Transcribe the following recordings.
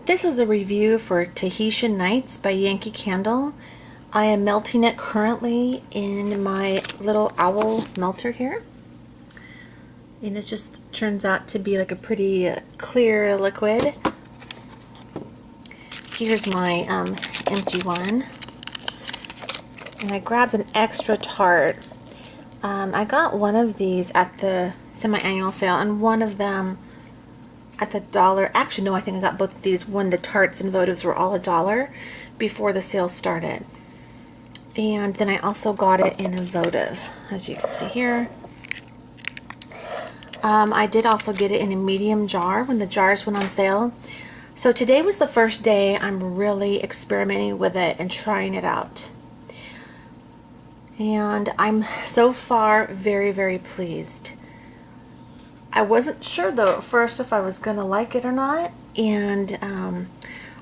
This is a review for Tahitian Nights by Yankee Candle. I am melting it currently in my little owl melter here. And it just turns out to be like a pretty clear liquid. Here's my empty one. And I grabbed an extra Tart. I got one of these at the semi-annual sale and one of them at the dollar. Actually, no, I think I got both of these when the Tarts and votives were all $1 before the sale started. And then I also got it in a votive, as you can see here. I did also get it in a medium jar when the jars went on sale. So today was the first day I'm really experimenting with it and trying it out. And I'm so far very, very pleased. I wasn't sure though at first if I was gonna like it or not, and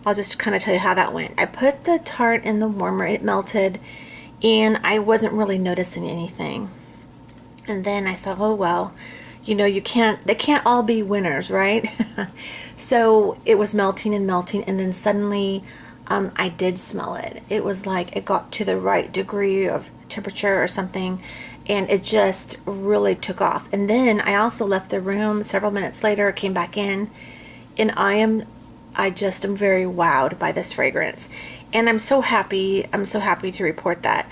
I'll just kind of tell you how that went. I put the Tart in the warmer, it melted, and I wasn't really noticing anything. And then I thought, oh well, you know, they can't all be winners, right? So it was melting and melting, and then suddenly I did smell it. It was like it got to the right degree of temperature or something, and it just really took off. And then I also left the room several minutes later, came back in, and I just am very wowed by this fragrance. And I'm so happy to report that.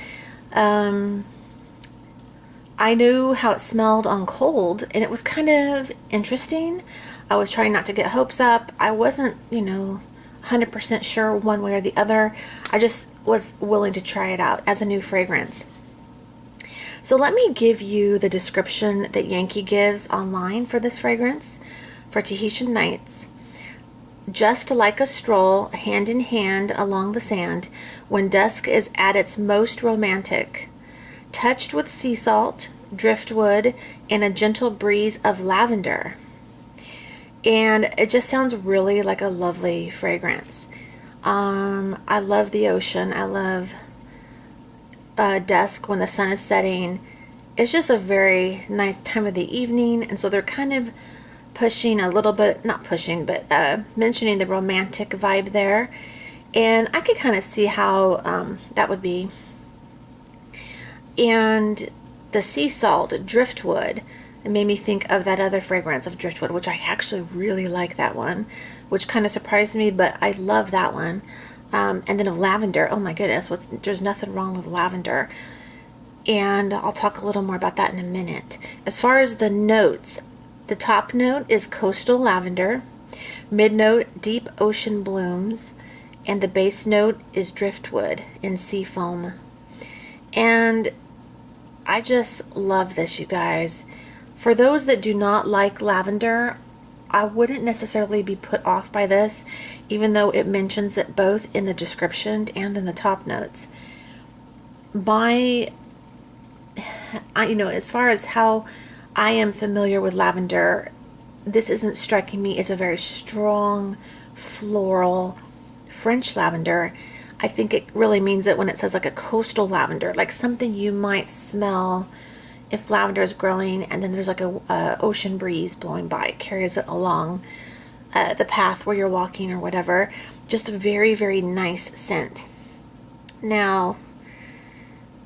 I knew how it smelled on cold, and it was kind of interesting. I was trying not to get hopes up. I wasn't, 100% sure one way or the other. I just was willing to try it out as a new fragrance. So let me give you the description that Yankee gives online for this fragrance, for Tahitian Nights. Just like a stroll, hand in hand along the sand, when dusk is at its most romantic, touched with sea salt, driftwood, and a gentle breeze of lavender. And it just sounds really like a lovely fragrance. I love the ocean. I love dusk when the sun is setting. It's just a very nice time of the evening, and so they're kind of pushing a little bit, not pushing, but mentioning the romantic vibe there, and I could kind of see how that would be. And the sea salt, driftwood, it made me think of that other fragrance of driftwood, which I actually really like that one, which kind of surprised me, but I love that one. And then of lavender, oh my goodness, there's nothing wrong with lavender. And I'll talk a little more about that in a minute. As far as the notes, the top note is coastal lavender, mid note deep ocean blooms, and the base note is driftwood and sea foam. And I just love this, you guys. For those that do not like lavender, I wouldn't necessarily be put off by this, even though it mentions it both in the description and in the top notes. As far as how I am familiar with lavender, this isn't striking me as a very strong, floral French lavender. I think it really means it when it says like a coastal lavender, like something you might smell if lavender is growing and then there's like a ocean breeze blowing by. It carries it along the path where you're walking or whatever. Just a very, very nice scent. Now,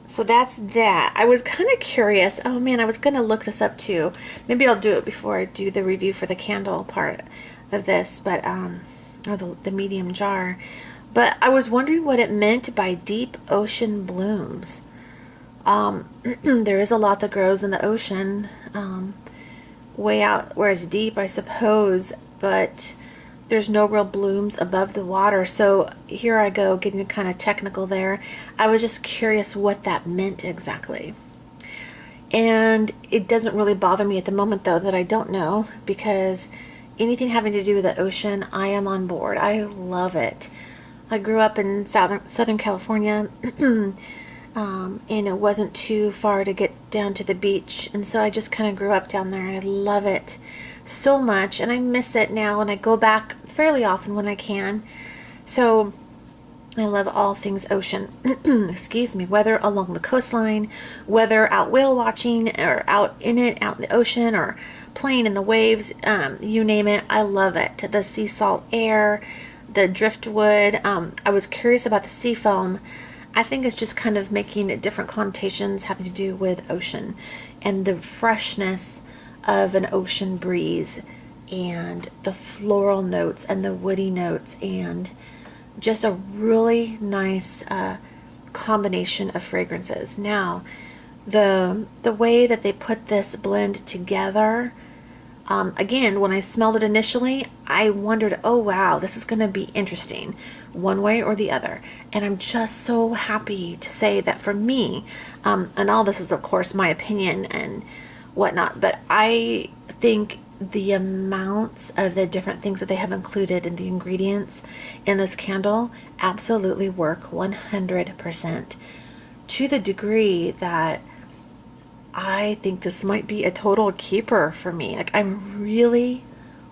so that's that. I was kind of curious. Oh man, I was going to look this up too. Maybe I'll do it before I do the review for the candle part of this, but or the medium jar. But I was wondering what it meant by deep ocean blooms. There is a lot that grows in the ocean, way out where it's deep, I suppose, but there's no real blooms above the water. So here I go, getting kind of technical there. I was just curious what that meant exactly. And it doesn't really bother me at the moment, though, that I don't know, because anything having to do with the ocean, I am on board. I love it. I grew up in Southern California, and it wasn't too far to get down to the beach, and so I just kind of grew up down there, and I love it so much, and I miss it now, and I go back fairly often when I can. So I love all things ocean. Excuse me, whether along the coastline, whether out whale watching or out in the ocean, or playing in the waves, you name it, I love it. The sea salt air, the driftwood. I was curious about the sea foam. I think it's just kind of making different connotations having to do with ocean and the freshness of an ocean breeze and the floral notes and the woody notes and just a really nice combination of fragrances. Now, the way that they put this blend together, again, when I smelled it initially, I wondered, oh wow, this is going to be interesting one way or the other. And I'm just so happy to say that for me, and all this is of course my opinion and whatnot, but I think the amounts of the different things that they have included in the ingredients in this candle absolutely work 100%, to the degree that I think this might be a total keeper for me. Like, I'm really,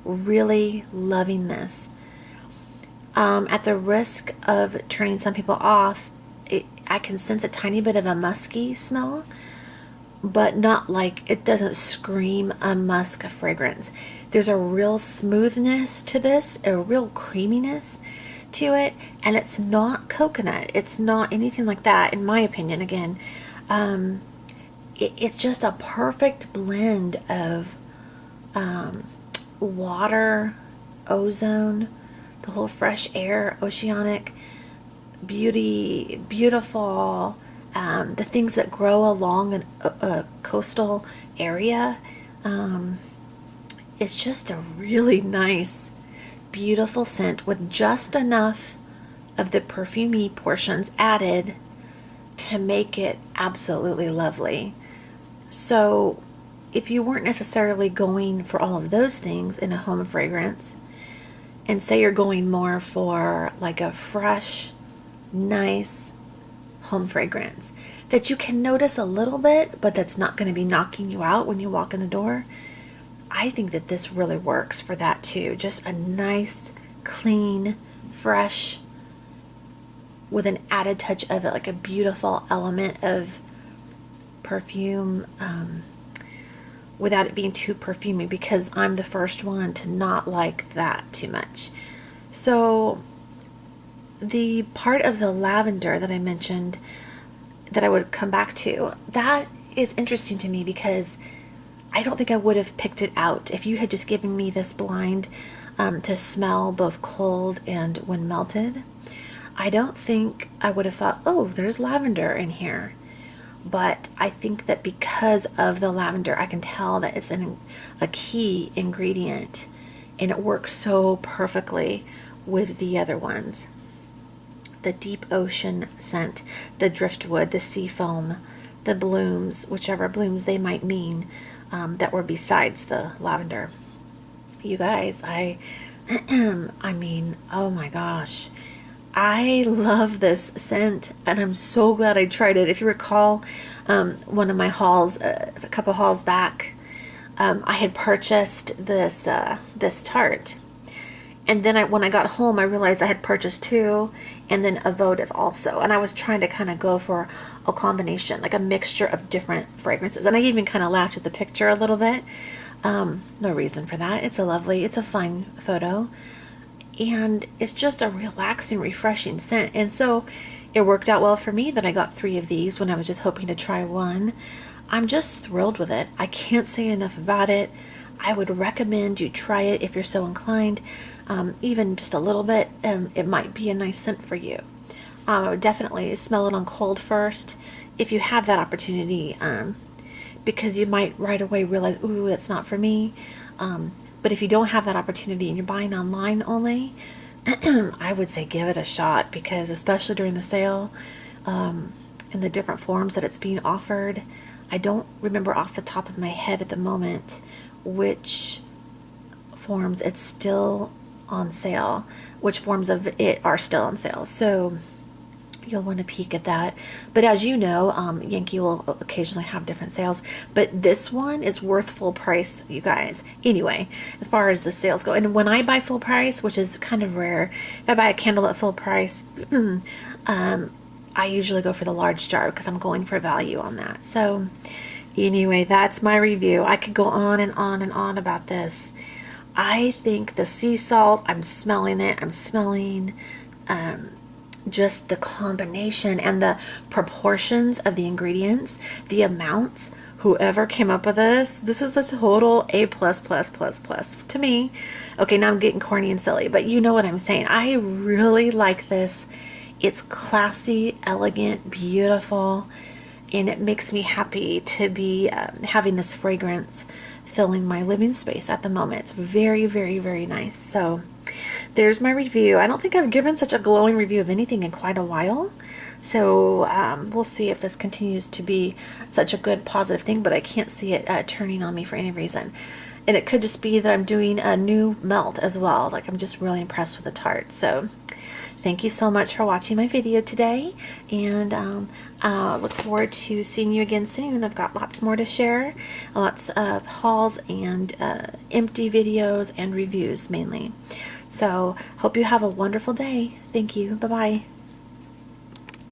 really loving this. At the risk of turning some people off, I can sense a tiny bit of a musky smell, but not like, it doesn't scream a musk fragrance. There's a real smoothness to this, a real creaminess to it, and it's not coconut. It's not anything like that, in my opinion. Again, it's just a perfect blend of water, ozone, the whole fresh air, oceanic beauty, beautiful, the things that grow along a coastal area. It's just a really nice, beautiful scent with just enough of the perfumey portions added to make it absolutely lovely. So if you weren't necessarily going for all of those things in a home fragrance, and say you're going more for like a fresh, nice home fragrance that you can notice a little bit, but that's not going to be knocking you out when you walk in the door, I think that this really works for that too. Just a nice, clean, fresh, with an added touch of it, like a beautiful element of perfume, without it being too perfumey, because I'm the first one to not like that too much. So the part of the lavender that I mentioned that I would come back to, that is interesting to me, because I don't think I would have picked it out if you had just given me this blind to smell both cold and when melted. I don't think I would have thought, oh, there's lavender in here. But I think that because of the lavender, I can tell that it's a key ingredient, and it works so perfectly with the other ones. The deep ocean scent, the driftwood, the sea foam, the blooms, whichever blooms they might mean, that were besides the lavender. You guys, I mean, oh my gosh, I love this scent, and I'm so glad I tried it. If you recall, one of my hauls, a couple hauls back, I had purchased this Tart, and then when I got home, I realized I had purchased two, and then a votive also. And I was trying to kind of go for a combination, like a mixture of different fragrances. And I even kind of laughed at the picture a little bit. No reason for that. It's a fine photo. And it's just a relaxing, refreshing scent. And so it worked out well for me that I got 3 of these when I was just hoping to try one. I'm just thrilled with it. I can't say enough about it. I would recommend you try it if you're so inclined. Even just a little bit, it might be a nice scent for you. Definitely smell it on cold first if you have that opportunity, because you might right away realize, ooh, it's not for me. But if you don't have that opportunity and you're buying online only, I would say give it a shot, because especially during the sale, in the different forms that it's being offered, I don't remember off the top of my head at the moment which forms it's still on sale, which forms of it are still on sale. So you'll want to peek at that. But as you know, Yankee will occasionally have different sales, but this one is worth full price, you guys. Anyway, as far as the sales go, and when I buy full price, which is kind of rare, if I buy a candle at full price, I usually go for the large jar because I'm going for value on that. So anyway, that's my review. I could go on and on and on about this. I think the sea salt, I'm smelling it. I'm smelling just the combination and the proportions of the ingredients, the amounts. Whoever came up with this is a total A plus plus plus plus to me. Okay, now I'm getting corny and silly, but you know what I'm saying. I really like this. It's classy, elegant, beautiful, and it makes me happy to be having this fragrance filling my living space at the moment. It's very, very, very nice. So there's my review. I don't think I've given such a glowing review of anything in quite a while. So we'll see if this continues to be such a good positive thing, but I can't see it turning on me for any reason. And it could just be that I'm doing a new melt as well. Like, I'm just really impressed with the Tart. So thank you so much for watching my video today, and look forward to seeing you again soon. I've got lots more to share, lots of hauls and empty videos and reviews mainly. So hope you have a wonderful day. Thank you. Bye-bye.